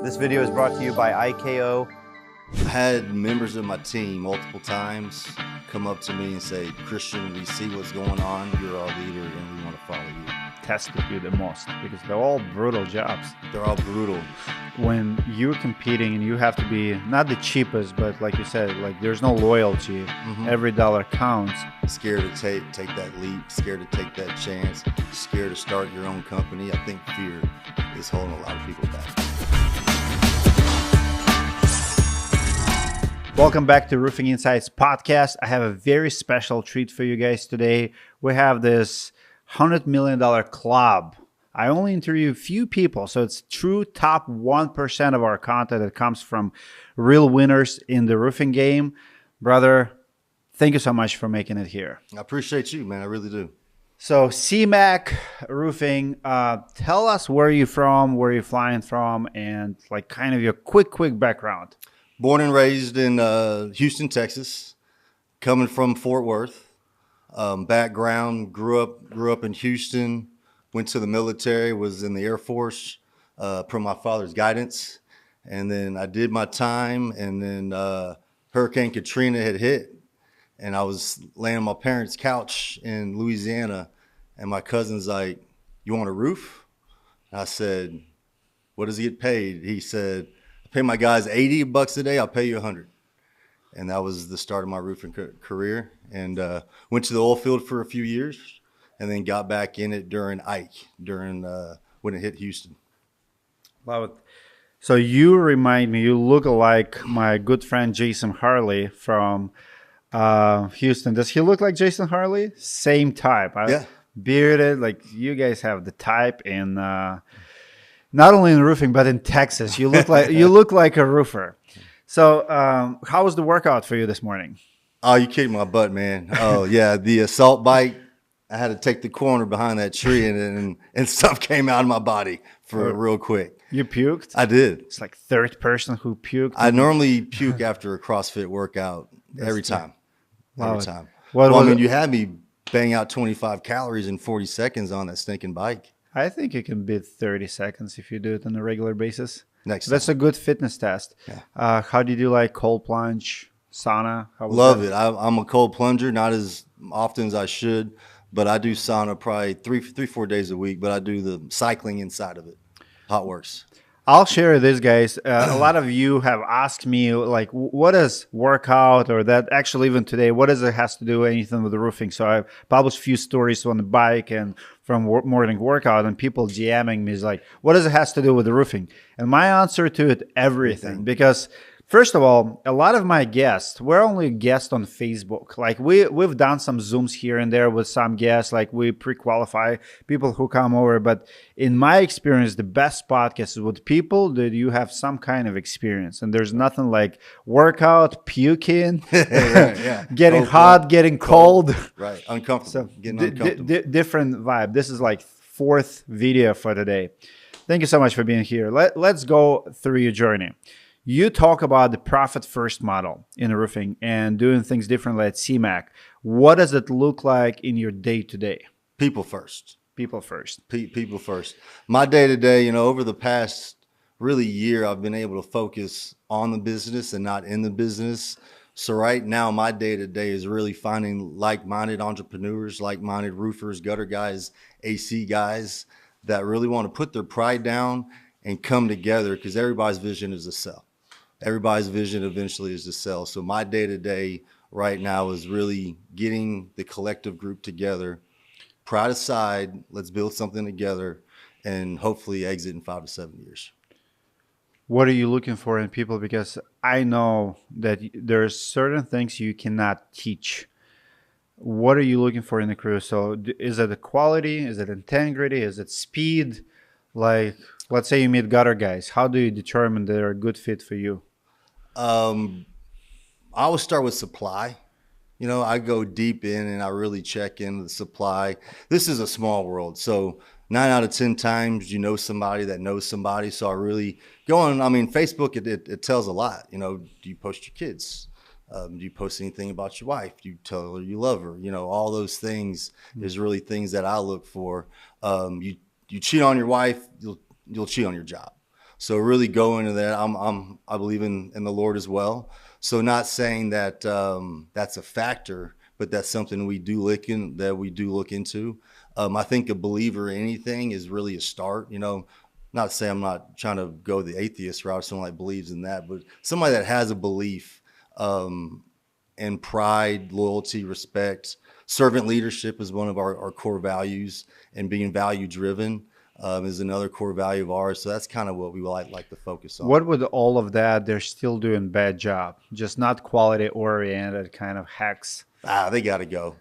This video is brought to you by IKO. I had members of my team multiple times come up to me and say, Christian, we see what's going on. You're our leader and we want to follow you. Tested you the most because they're all brutal jobs. They're all brutal. When you're competing and you have to be not the cheapest, but like you said, like there's no loyalty. Every dollar counts. Scared to take that leap, scared to take that chance, scared to start your own company. I think fear is holding a lot of people back. Welcome back to Roofing Insights podcast. I have a very special treat for you guys today. We have this $100 million club. I only interview a few people, so it's true top 1% of our content that comes from real winners in the roofing game. Brother, thank you so much for making it here. I appreciate you, man. I really do. So Cmac Roofing, tell us where you're from, where you're flying from, and like kind of your quick background. Born and raised in Houston, Texas, coming from Fort Worth. Background, grew up in Houston, went to the military, was in the Air Force per my father's guidance. And then I did my time, and then Hurricane Katrina had hit, and I was laying on my parents' couch in Louisiana, and my cousin's like, "You want a roof?" And I said, "What does he get paid?" He said, "I pay my guys $80 a day, I'll pay you $100. And that was the start of my roofing career. And went to the oil field for a few years, and then got back in it during Ike, when it hit Houston. Love it. So you remind me, you look like my good friend Jason Harley from Houston. Does he look like Jason Harley? Same type. Yeah. Bearded, like you guys have the type in not only in roofing but in Texas. You look like a roofer. So how was the workout for you this morning? Oh, you kicked my butt, man. Oh yeah, the assault bike. I had to take the corner behind that tree, and stuff came out of my body for real quick. You puked? I did. It's like third person who puked. I normally puke after a CrossFit workout every time. Every time. Well, I mean, you had me bang out 25 calories in 40 seconds on that stinking bike. I think you can beat 30 seconds if you do it on a regular basis. That's a good fitness test. Yeah. How did you like cold plunge, sauna? Love it. I'm a cold plunger, not as often as I should, but I do sauna probably 4 days a week, but I do the cycling inside of it. Hot works. I'll share this, guys. A lot of you have asked me, like, what does workout or that actually even today, what does it has to do anything with the roofing? So I've published a few stories on the bike and from morning workout, and people DMing me is like, what does it has to do with the roofing? And my answer to it, everything. Because first of all, a lot of my guests, we're only guests on Facebook. Like we've done some Zooms here and there with some guests, like we pre-qualify people who come over. But in my experience, the best podcast is with people that you have some kind of experience. And there's nothing like workout, puking, getting hot, getting cold. Right, uncomfortable. So getting uncomfortable. Different vibe. This is like fourth video for today. Thank you so much for being here. Let's go through your journey. You talk about the profit first model in roofing and doing things differently at Cmac. What does it look like in your day to day? People first. People first. People first. My day to day, over the past really year, I've been able to focus on the business and not in the business. So right now, my day to day is really finding like-minded entrepreneurs, like-minded roofers, gutter guys, AC guys that really want to put their pride down and come together, because everybody's vision is to sell. Everybody's vision eventually is to sell. So my day-to-day right now is really getting the collective group together, pride aside, let's build something together, and hopefully exit in 5 to 7 years. What are you looking for in people? Because I know that there's certain things you cannot teach. What are you looking for in the crew? So is it the quality? Is it integrity? Is it speed? Like, let's say you meet gutter guys. How do you determine they're a good fit for you? I always start with supply. I go deep in and I really check into the supply. This is a small world. So 9 out of 10 times, you know somebody that knows somebody. So I really go on. I mean, Facebook, it tells a lot. Do you post your kids? Do you post anything about your wife? Do you tell her you love her? All those things is really things that I look for. You cheat on your wife, you'll cheat on your job. So really go into that. I believe in the Lord as well. So not saying that that's a factor, but that's something we do look into. I think a believer in anything is really a start. You know, not to say I'm not trying to go the atheist route, someone that believes in that, but somebody that has a belief in pride, loyalty, respect. Servant leadership is one of our core values, and being value driven is another core value of ours. So that's kind of what we like to focus on. What would all of that? They're still doing bad job, just not quality oriented kind of hacks. They got to go.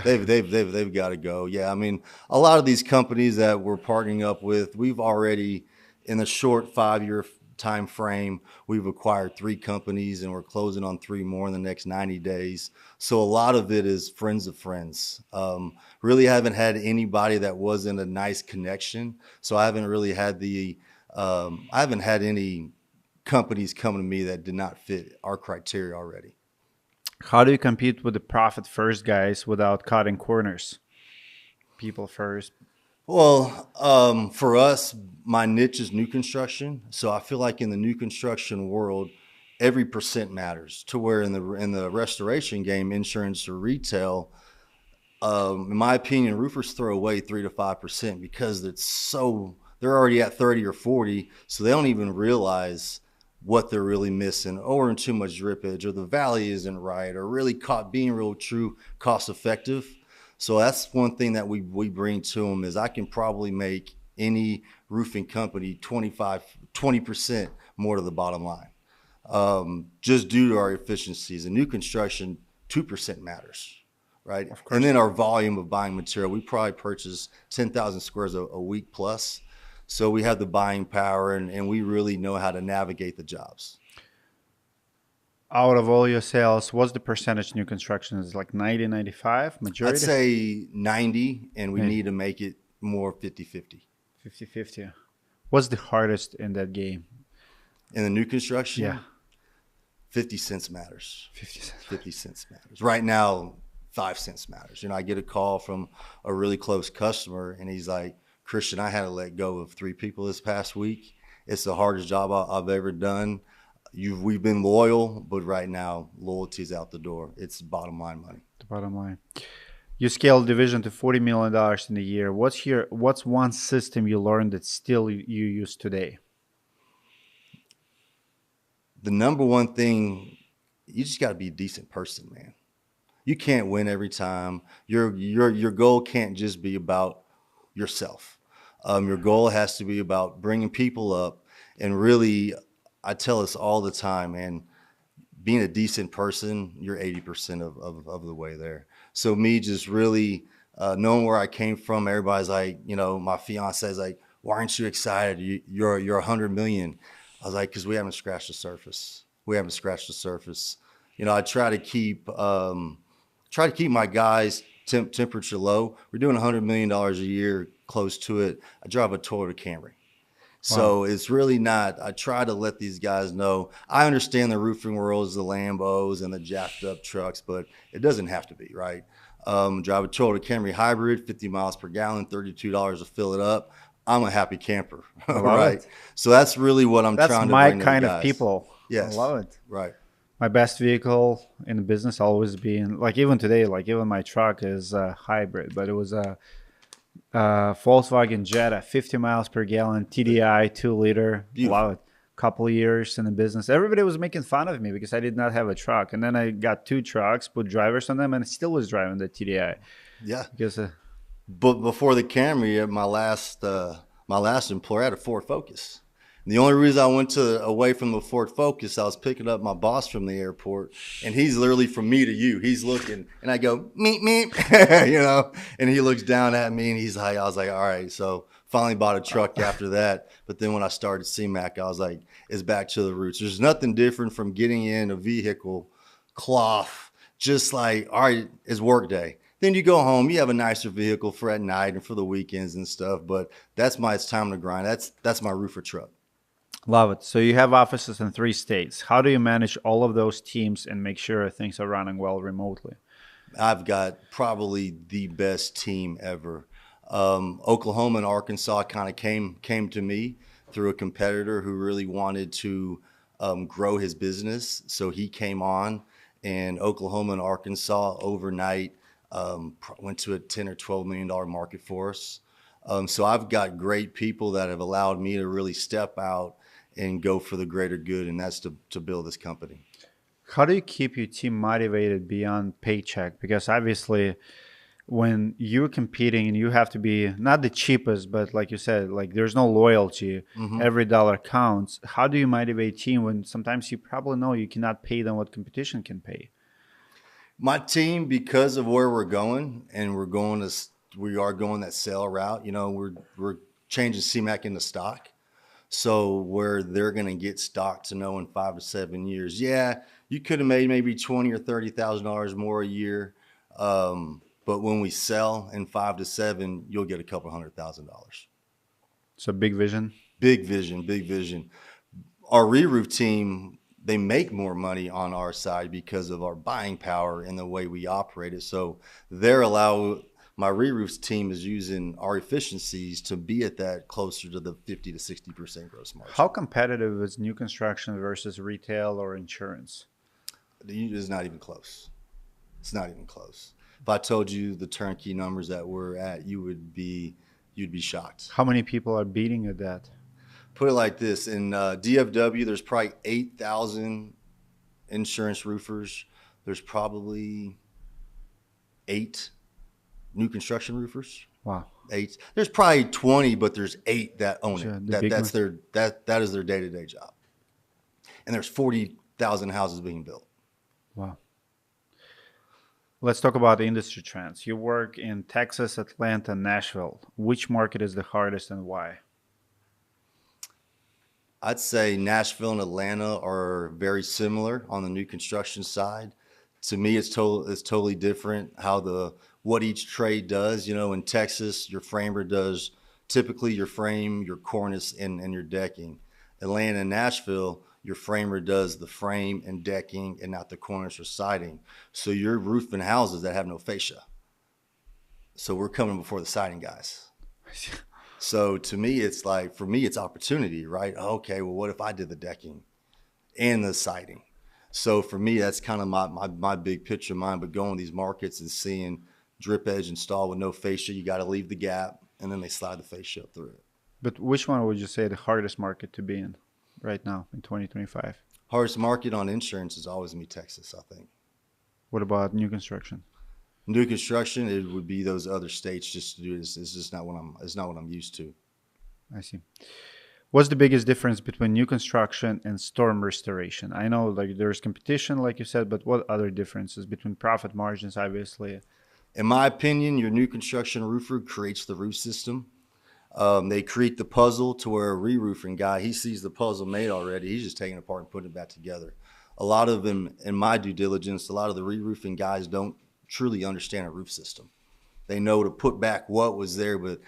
They've got to go. Yeah, I mean, a lot of these companies that we're partnering up with, we've already, in a short 5-year time frame, we've acquired 3 companies, and we're closing on 3 more in the next 90 days. So a lot of it is friends of friends. Really haven't had anybody that wasn't a nice connection. So I haven't really had I haven't had any companies come to me that did not fit our criteria already. How do you compete with the profit first guys without cutting corners? People first. Well, for us, my niche is new construction. So I feel like in the new construction world, every percent matters. To where in the restoration game, insurance or retail, in my opinion, roofers throw away 3 to 5% because they're already at 30 or 40, so they don't even realize what they're really missing, or in too much drippage, or the valley isn't right, or really being real true cost effective. So that's one thing that we bring to them is I can probably make any roofing company 20% more to the bottom line, just due to our efficiencies. In new construction, 2% matters, right? And then our volume of buying material, we probably purchase 10,000 squares a week plus. So we have the buying power, and we really know how to navigate the jobs. Out of all your sales, what's the percentage new construction? Is it like 90, 95 majority? I'd say 90, and we need to make it more 50-50. 50-50. What's the hardest in that game? In the new construction? Yeah. 50 cents matters. 50 cents. 50 cents matters. Right now, 5 cents matters. You know, I get a call from a really close customer, and he's like, Christian, I had to let go of 3 people this past week. It's the hardest job I've ever done. We've been loyal, but right now, loyalty's out the door. It's bottom line money. The bottom line. You scaled division to $40 million in a year. What's one system you learned that still you use today? The number one thing, you just got to be a decent person, man. You can't win every time. Your goal can't just be about yourself. Your goal has to be about bringing people up, and really, I tell us all the time, man, being a decent person, you're 80% of the way there. So me just really knowing where I came from, everybody's like, you know, my fiance is like, why aren't you excited? You're 100 million. I was like, because we haven't scratched the surface. We haven't scratched the surface. You know, I try to keep my guys' temperature low. We're doing $100 million a year, close to it. I drive a Toyota Camry. So it's really not, I try to let these guys know, I understand the roofing world is the Lambos and the jacked up trucks, but it doesn't have to be, right? Drive a Toyota Camry hybrid, 50 miles per gallon, $32 to fill it up. I'm a happy camper, right? So that's really what I'm trying to bring to the guys. That's my kind of people. Yes. I love it. Right. My best vehicle in the business always been, like even today, like even my truck is a hybrid, but it was a Volkswagen Jetta, 50 miles per gallon, TDI, 2-liter. Love it. Couple of years in the business. Everybody was making fun of me because I did not have a truck. And then I got 2 trucks, put drivers on them, and I still was driving the TDI. Yeah. Because, but before the Camry, at my last employer, I had a Ford Focus. And the only reason I went away from the Ford Focus, I was picking up my boss from the airport, and he's literally from me to you. He's looking, and I go, meep, meep, you know, and he looks down at me, and he's like, I was like, all right. So finally bought a truck after that. But then when I started Cmac, I was like, it's back to the roots. There's nothing different from getting in a vehicle, cloth, just like, all right, it's work day. Then you go home, you have a nicer vehicle for at night and for the weekends and stuff. But it's time to grind. That's my roofer truck. Love it. So you have offices in 3 states. How do you manage all of those teams and make sure things are running well remotely? I've got probably the best team ever. Oklahoma and Arkansas kind of came to me through a competitor who really wanted to grow his business. So he came on, and Oklahoma and Arkansas overnight went to a $10 or $12 million market for us. So I've got great people that have allowed me to really step out and go for the greater good, and that's to build this company. How do you keep your team motivated beyond paycheck? Because obviously, when you're competing and you have to be not the cheapest, but like you said, like there's no loyalty, every dollar counts. How do you motivate team when sometimes you probably know you cannot pay them what competition can pay? My team, because of where we're going, and we are going that sale route. You know, we're changing Cmac into stock, so where they're going to get stock to know in 5 to 7 years. Yeah, you could have made maybe $20,000 or $30,000 more a year, but when we sell in 5 to 7, you'll get a couple $100,000. So big vision. Big vision, big vision. Our re-roof team, they make more money on our side because of our buying power and the way we operate it. So my re-roofs team is using our efficiencies to be at that closer to the 50 to 60% gross margin. How competitive is new construction versus retail or insurance? It's not even close. It's not even close. If I told you the turnkey numbers that we're at, you'd be shocked. How many people are beating at that? Put it like this: in DFW, there's probably 8,000 insurance roofers. There's probably 8 new construction roofers. Wow. 8. There's probably 20, but there's 8 that own Sure, it. the big That is their day-to-day job. And there's 40,000 houses being built. Wow. Let's talk about the industry trends. You work in Texas, Atlanta, Nashville. Which market is the hardest and why? I'd say Nashville and Atlanta are very similar on the new construction side. To me, it's totally different what each trade does. You know, in Texas, your framer does typically your frame, your cornice, and your decking. Atlanta and Nashville, your framer does the frame and decking and not the cornice or siding. So you're roofing houses that have no fascia. So we're coming before the siding guys. So to me, for me, it's opportunity, right? Okay, well, what if I did the decking and the siding? So for me, that's kind of my big picture of mine. But going to these markets and seeing drip edge installed with no fascia, you got to leave the gap, and then they slide the fascia up through it. But which one would you say the hardest market to be in right now in 2025? Hardest market on insurance is always going to be Texas, I think. What about new construction? New construction, it would be those other states just to do this. It's just not what I'm used to. I see. What's the biggest difference between new construction and storm restoration? I know like there's competition, like you said, but what other differences between profit margins, obviously? In my opinion, your new construction roofer creates the roof system. They create the puzzle to where a re-roofing guy, he sees the puzzle made already. He's just taking it apart and putting it back together. A lot of them, in my due diligence, a lot of the re-roofing guys don't truly understand a roof system. They know to put back what was there, but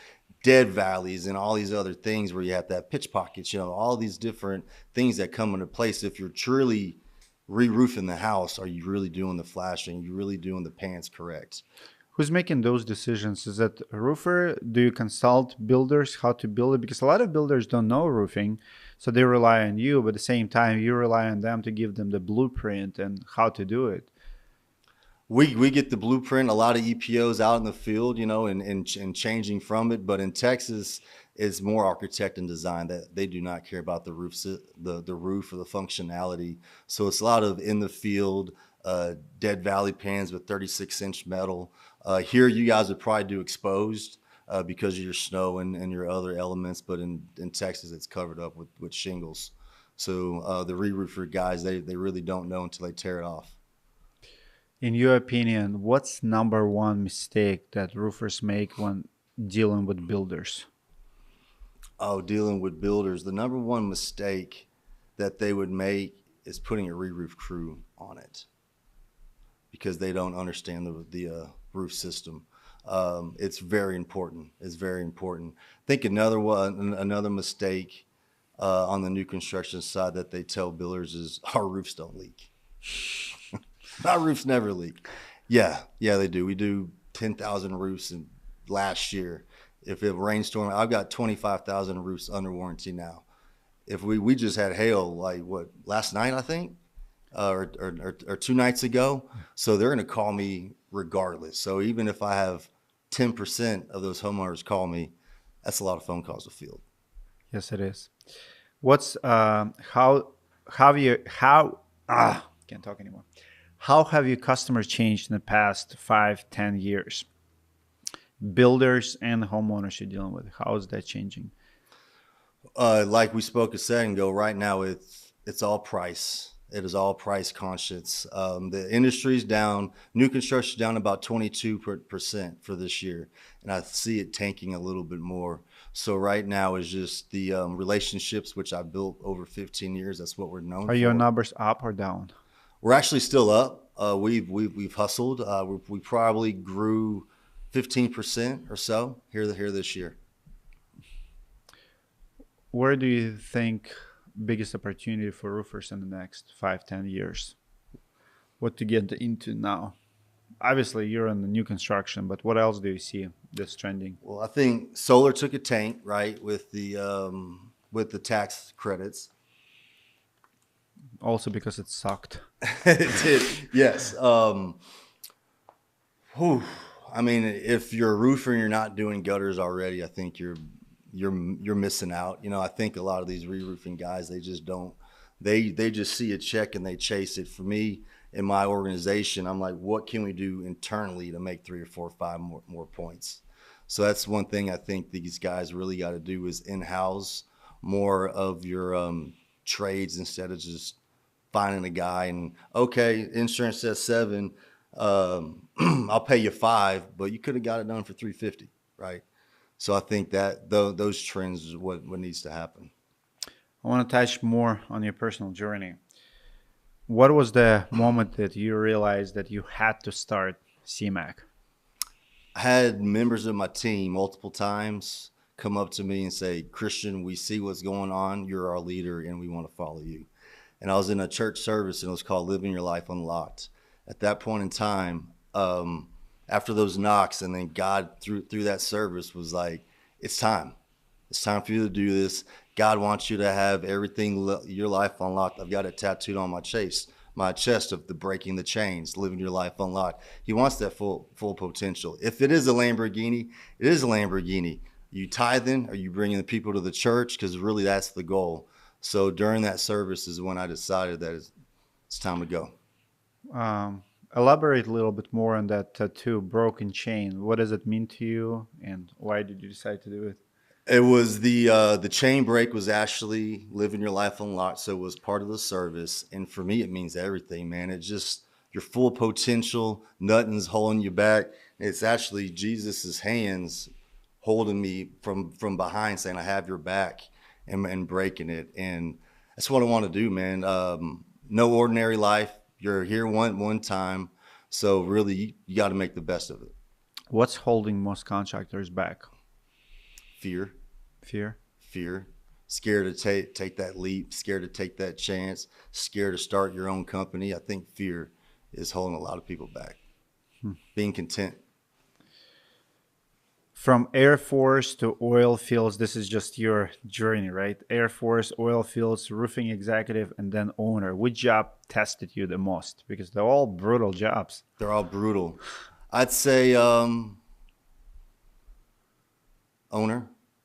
dead valleys and all these other things where you have to have pitch pockets, you know, all these different things that come into place. If you're truly re-roofing the house, are you really doing the flashing? Are you really doing the pans correct? Who's making those decisions? Is that a roofer? Do you consult builders how to build it? Because a lot of builders don't know roofing, so they rely on you, but at the same time, you rely on them to give them the blueprint and how to do it. We get the blueprint, a lot of EPOs out in the field, you know, and changing from it. But in Texas, it's more architect and design that they do not care about the roof, the roof or the functionality. So it's a lot of in the field, dead valley pans with 36-inch metal. Here, you guys would probably do exposed because of your snow and your other elements. But in Texas, it's covered up with shingles. So the re-roofer guys, they really don't know until they tear it off. In your opinion, what's number one mistake that roofers make when dealing with builders? Oh, dealing with builders. The number one mistake that they would make is putting a re-roof crew on it because they don't understand the roof system. It's very important. It's very important. I think another mistake on the new construction side that they tell builders is our roofs don't leak. Our roofs never leak. Yeah, they do. We do 10,000 roofs last year. If it rainstorm, I've got 25,000 roofs under warranty now. if we just had hail like what last night I think, or 2 nights ago. So they're going to call me regardless. So even if I have 10% of those homeowners call me, that's a lot of phone calls to field. Yes, it is. What's can't talk anymore. How have your customers changed in the past 5-10 years? Builders and homeowners you're dealing with, how is that changing? Like we spoke a second ago, right now it's all price. It is all price conscious. The industry's down. New construction down about 22% for this year, and I see it tanking a little bit more. So right now is just the relationships which I built over 15 years. That's what we're known for. Are your numbers up or down? We're actually still up. We've hustled. We probably grew 15% or so here this year. Where do you think biggest opportunity for roofers in the next 5-10 years? What to get into now? Obviously, you're in the new construction, but what else do you see that's trending? Well, I think solar took a tank, right, with the tax credits. Also because it sucked. It did, yes. I mean, if you're a roofer and you're not doing gutters already, I think you're missing out. You know, I think a lot of these re-roofing guys, they just don't. They just see a check and they chase it. For me, in my organization, I'm like, what can we do internally to make 3 or 4 or 5 more points? So that's one thing I think these guys really got to do is in-house more of your trades instead of just finding a guy and, okay, insurance says 7, I'll pay you 5, but you could have got it done for $350, right? So I think that those trends is what needs to happen. I want to touch more on your personal journey. What was the moment that you realized that you had to start Cmac? I had members of my team multiple times come up to me and say, Christian, we see what's going on. You're our leader and we want to follow you. And I was in a church service and it was called Living Your Life Unlocked. At that point in time, after those knocks, and then God through that service was like, it's time. It's time for you to do this. God wants you to have everything, your life unlocked. I've got it tattooed on my chest of the breaking the chains, living your life unlocked. He wants that full potential. If it is a Lamborghini, it is a Lamborghini. You tithing, are you bringing the people to the church? Because really that's the goal. So during that service is when I decided that it's time to go. Elaborate a little bit more on that tattoo, broken chain. What does it mean to you, and why did you decide to do it? It was the chain break was actually living your life unlocked, so it was part of the service. And for me, it means everything, man. It's just your full potential. Nothing's holding you back. It's actually Jesus's hands holding me from behind, saying, "I have your back," and breaking it. And that's what I want to do, man. No ordinary life. You're here one time, so really you got to make the best of it. What's holding most contractors back? Fear. Scared to take that leap, scared to take that chance, scared to start your own company. I think fear is holding a lot of people back. Being content. From Air Force to oil fields, this is just your journey, right? Air Force, oil fields, roofing executive, and then owner. Which job tested you the most? Because they're all brutal jobs. They're all brutal. I'd say owner.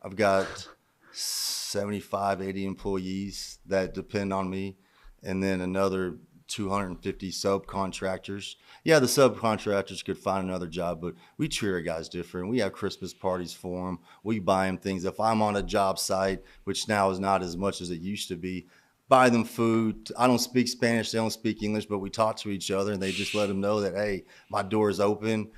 I've got 75, 80 employees that depend on me, and then another 250 subcontractors. Yeah, the subcontractors could find another job, but we treat our guys different. We have Christmas parties for them. We buy them things. If I'm on a job site, which now is not as much as it used to be, buy them food. I don't speak Spanish. They don't speak English, but we talk to each other, and they just let them know that, hey, my door is open.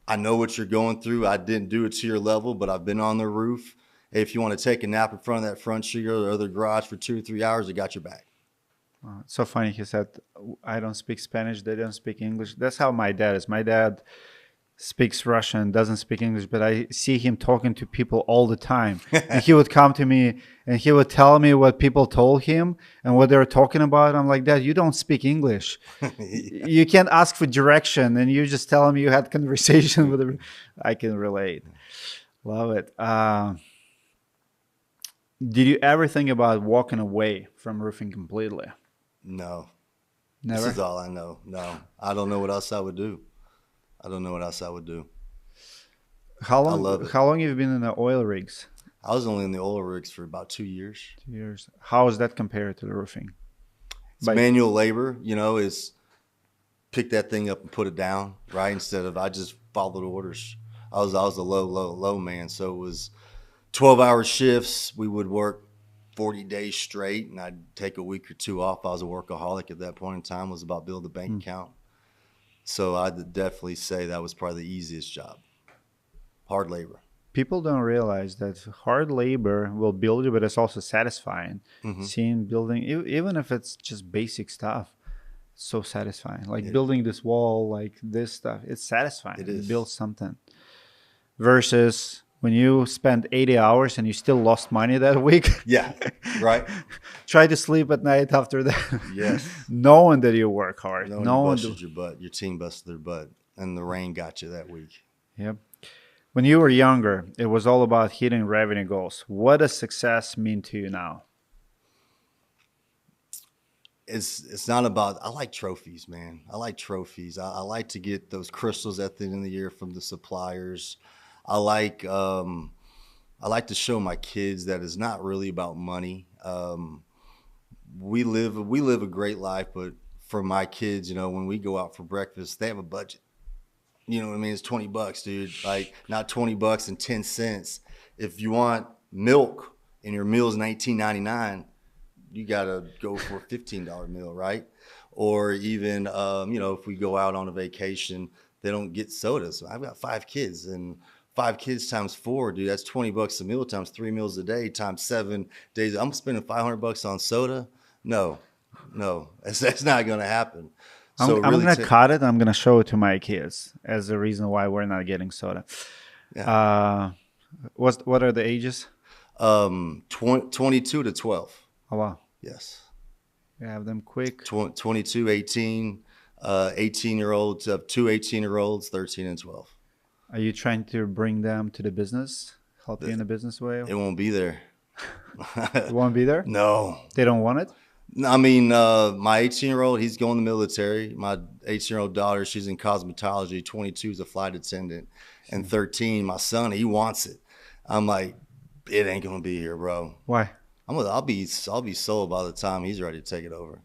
I know what you're going through. I didn't do it to your level, but I've been on the roof. Hey, if you want to take a nap in front of that front street or the garage for 2 or 3 hours, I got your back. It's so funny. He said, I don't speak Spanish. They don't speak English. That's how my dad is. My dad speaks Russian, doesn't speak English, but I see him talking to people all the time. And he would come to me and he would tell me what people told him and what they were talking about. I'm like, Dad, you don't speak English. You can't ask for direction. And you just tell him you had conversation with him. I can relate. Love it. Did you ever think about walking away from roofing completely? No, this Never? is all I know. No, I don't know what else I would do. I don't know what else I would do. How I long? love it. How long have you been in the oil rigs? I was only in the oil rigs for about 2 years. 2 years. How is that compared to the roofing? It's manual labor, is pick that thing up and put it down, right? Instead of I just followed orders. I was a low man. So it was 12-hour shifts. We would work 40 days straight, and I'd take a week or two off. I was a workaholic at that point in time. It was about building a bank account. So I'd definitely say that was probably the easiest job. Hard labor. People don't realize that hard labor will build you, but it's also satisfying. Seeing building, even if it's just basic stuff, it's so satisfying. Like building this wall, like this stuff, it's satisfying. It is. You build something. Versus when you spend 80 hours and you still lost money that week. Yeah, right. Try to sleep at night after that. Yes. Knowing that you work hard. No one busted your butt. Your team busted their butt, and the rain got you that week. Yep. When you were younger, it was all about hitting revenue goals. What does success mean to you now? It's not about. I like trophies, man. I like trophies. I like to get those crystals at the end of the year from the suppliers. I like to show my kids that it's not really about money. We live a great life, but for my kids, when we go out for breakfast, they have a budget. You know what I mean? It's $20, dude. Like, not $20 and 10 cents. If you want milk and your meal's $19.99, you gotta go for a $15 meal, right? Or even if we go out on a vacation, they don't get sodas. So I've got 5 kids, and 5 kids times 4, dude, that's $20 a meal times 3 meals a day times 7 days. I'm spending $500 on soda. No, that's not gonna happen. So I'm going to cut it. I'm going to show it to my kids as the reason why we're not getting soda. Yeah. What are the ages? 22 to 12. Oh, wow. Yes. You have them quick. 22, 18, 18-year-olds, 2 18-year-olds, 13 and 12. Are you trying to bring them to the business? Help you in the business way? It won't be there. It won't be there? No. They don't want it? I mean, my 18-year-old, he's going to the military. My 18-year-old daughter, she's in cosmetology. 22 is a flight attendant. And 13, my son, he wants it. I'm like, it ain't going to be here, bro. Why? I'll be sold by the time he's ready to take it over.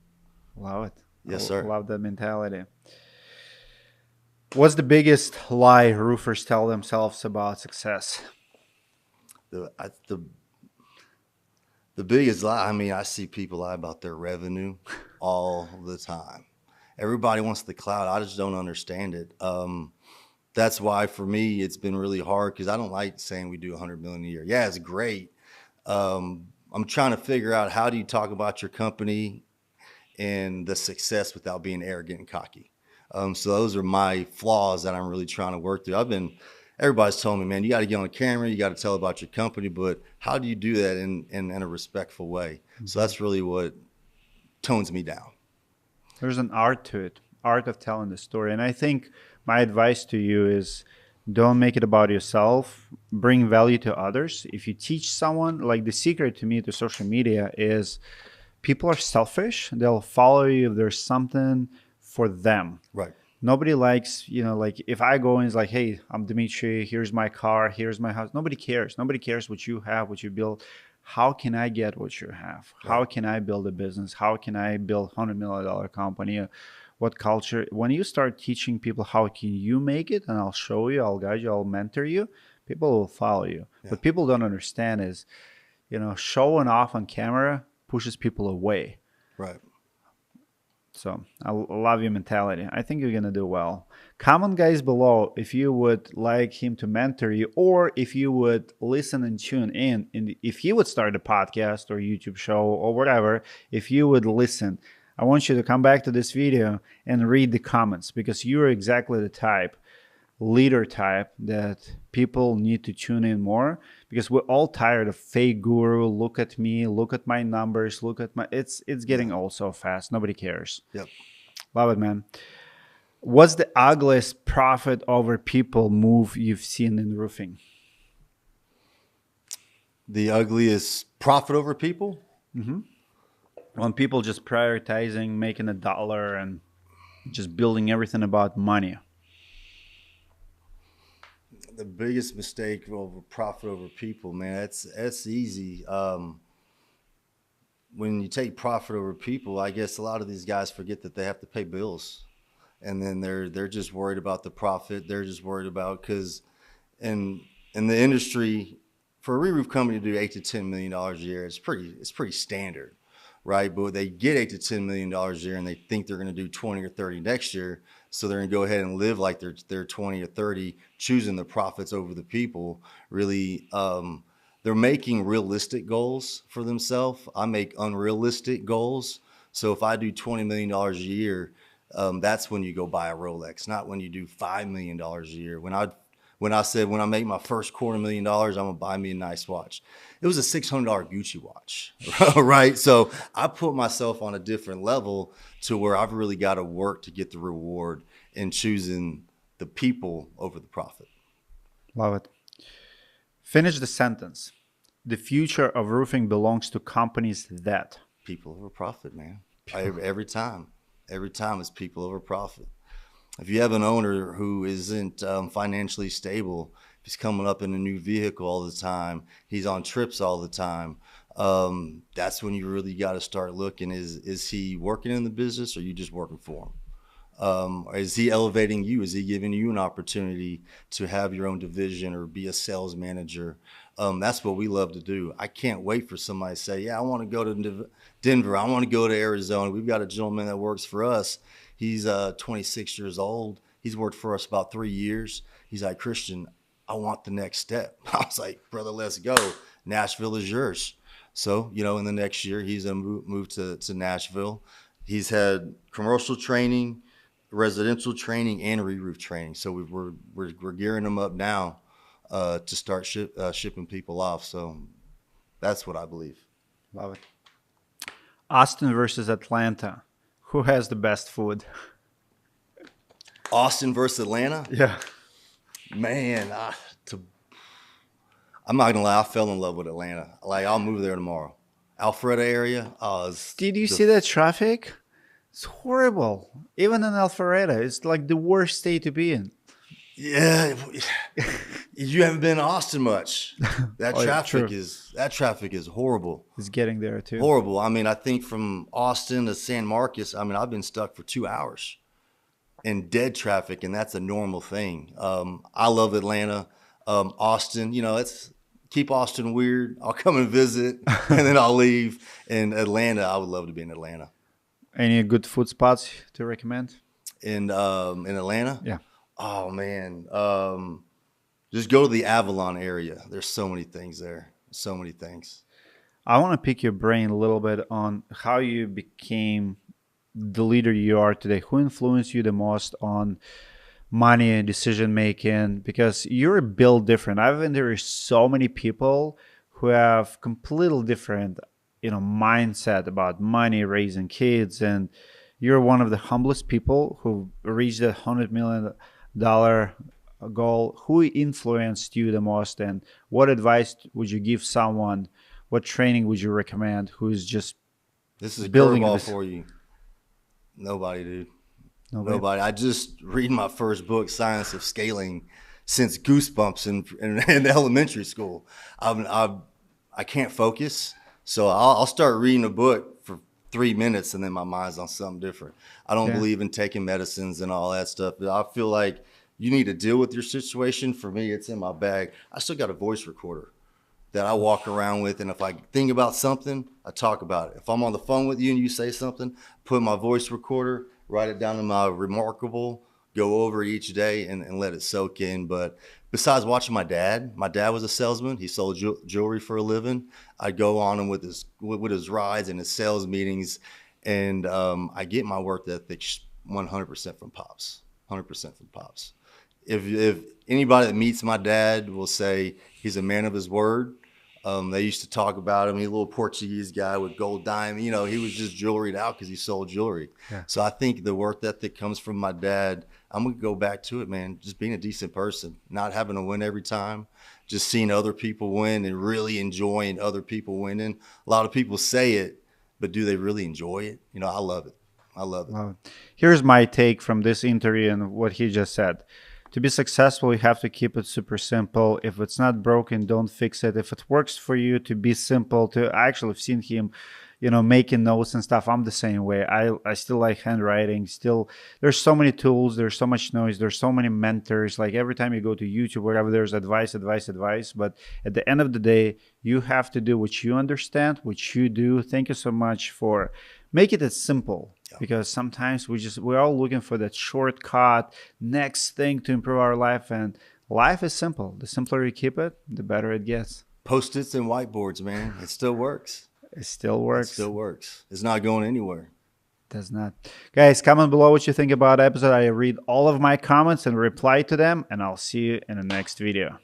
Love it. Yes, sir. Love that mentality. What's the biggest lie roofers tell themselves about success? The biggest lie, I mean, I see people lie about their revenue all the time. Everybody wants the cloud. I just don't understand it. That's why for me, it's been really hard because I don't like saying we do 100 million a year. Yeah, it's great. I'm trying to figure out how do you talk about your company and the success without being arrogant and cocky. So those are my flaws that I'm really trying to work through. Everybody's telling me, man, you got to get on camera, you got to tell about your company, but how do you do that in a respectful way? So that's really what tones me down. There's an art to it, art of telling the story. And I think my advice to you is don't make it about yourself, bring value to others. If you teach someone, like the secret to me to social media is people are selfish. They'll follow you if there's something for them. Right. Nobody likes, like if I go and it's like, hey, I'm Dimitri, here's my car, here's my house. Nobody cares. Nobody cares what you have, what you build. How can I get what you have? Right. How can I build a business? How can I build $100 million company? What culture? When you start teaching people how can you make it, and I'll show you, I'll guide you, I'll mentor you, people will follow you. Yeah. What people don't understand is, showing off on camera pushes people away. Right. So I love your mentality. I think you're going to do well. Comment, guys, below if you would like him to mentor you or if you would listen and tune in. And if he would start a podcast or YouTube show or whatever, if you would listen, I want you to come back to this video and read the comments because you're exactly the leader type that people need to tune in more because we're all tired of fake guru. Look at me, look at my numbers, look at my, it's getting old so fast. Nobody cares. Yep. Love it, man. What's the ugliest profit over people move you've seen in roofing? The ugliest profit over people. When people just prioritizing making a dollar and just building everything about money. The biggest mistake over profit over people, man. That's easy. When you take profit over people, I guess a lot of these guys forget that they have to pay bills, and then they're just worried about the profit. They're just worried about because in the industry, for a re-roof company to do $8 to $10 million a year, it's pretty standard, right? But they get $8 to $10 million a year, and they think they're going to do 20 or 30 next year, so they're going to go ahead and live like they're 20 or 30, choosing the profits over the people. Really, they're making realistic goals for themselves. I make unrealistic goals. So if I do $20 million a year, that's when you go buy a Rolex, not when you do $5 million a year. When I said when I make my first $250,000, I'm gonna buy me a nice watch, it was a $600 Gucci watch, right? So I put myself on a different level to where I've really got to work to get the reward in choosing the people over the profit. Love it. Finish the sentence. The future of roofing belongs to companies that. People over profit, man. Every time it's people over profit. If you have an owner who isn't financially stable, if he's coming up in a new vehicle all the time, he's on trips all the time, that's when you really got to start looking. Is he working in the business, or are you just working for him? Or is he elevating you? Is he giving you an opportunity to have your own division or be a sales manager? That's what we love to do. I can't wait for somebody to say, yeah, I want to go to Denver. I want to go to Arizona. We've got a gentleman that works for us. He's 26 years old. He's worked for us about 3 years. He's like, Christian, I want the next step. I was like, brother, let's go. Nashville is yours. So, in the next year, he's going to move to Nashville. He's had commercial training, residential training, and re-roof training. So we're gearing him up now to start shipping people off. So that's what I believe. Love it. Austin versus Atlanta. Who has the best food? Austin versus Atlanta? Yeah. Man, I'm not gonna lie, I fell in love with Atlanta. Like, I'll move there tomorrow. Alpharetta area. Did you see that traffic? It's horrible. Even in Alpharetta, it's like the worst state to be in. Yeah, you haven't been to Austin much. That traffic is horrible. It's getting there too. Horrible. I mean, I think from Austin to San Marcos, I've been stuck for 2 hours in dead traffic, and that's a normal thing. I love Atlanta. Austin, let's keep Austin weird. I'll come and visit, and then I'll leave. In Atlanta, I would love to be in Atlanta. Any good food spots to recommend? In Atlanta? Yeah. Oh, man. Just go to the Avalon area. There's so many things there. So many things. I want to pick your brain a little bit on how you became the leader you are today. Who influenced you the most on money and decision making? Because you're built different. I've interviewed so many people who have completely different, mindset about money, raising kids, and you're one of the humblest people who reached the $100 million goal. Who influenced you the most, and what advice would you give someone? What training would you recommend? Who's just this is building a curveball this for you? Nobody, dude. Nobody. I just read my first book, Science of Scaling, since Goosebumps in elementary school. I can't focus, so I'll start reading a book for 3 minutes, and then my mind's on something different. I don't believe in taking medicines and all that stuff. But I feel like you need to deal with your situation. For me, it's in my bag. I still got a voice recorder that I walk around with, and if I think about something, I talk about it. If I'm on the phone with you and you say something, put my voice recorder, write it down in my Remarkable, go over it each day and let it soak in. But besides watching my dad was a salesman. He sold jewelry for a living. I'd go on him with his rides and his sales meetings, and I get my work ethic 100% from Pops. 100% from Pops. If anybody that meets my dad will say he's a man of his word, They used to talk about him. He's a little Portuguese guy with gold diamond. You know, he was just jewelried out because he sold jewelry. Yeah. So I think the work ethic comes from my dad. I'm going to go back to it, man. Just being a decent person, not having to win every time, just seeing other people win and really enjoying other people winning. A lot of people say it, but do they really enjoy it? You know, I love it. I love it. Well, here's my take from this interview and what he just said. To be successful, you have to keep it super simple. If it's not broken, don't fix it. If it works for you to be simple, I actually have seen him, making notes and stuff. I'm the same way. I still like handwriting. Still, there's so many tools. There's so much noise. There's so many mentors. Like every time you go to YouTube, wherever, there's advice. But at the end of the day, you have to do what you understand, what you do. Thank you so much for make it as simple. Because sometimes we're all looking for that shortcut, next thing to improve our life. And life is simple. The simpler you keep it, the better it gets. Post-its and whiteboards, man. It still works. It still works. It still works. It's not going anywhere. Does not. Guys, comment below what you think about the episode. I read all of my comments and reply to them. And I'll see you in the next video.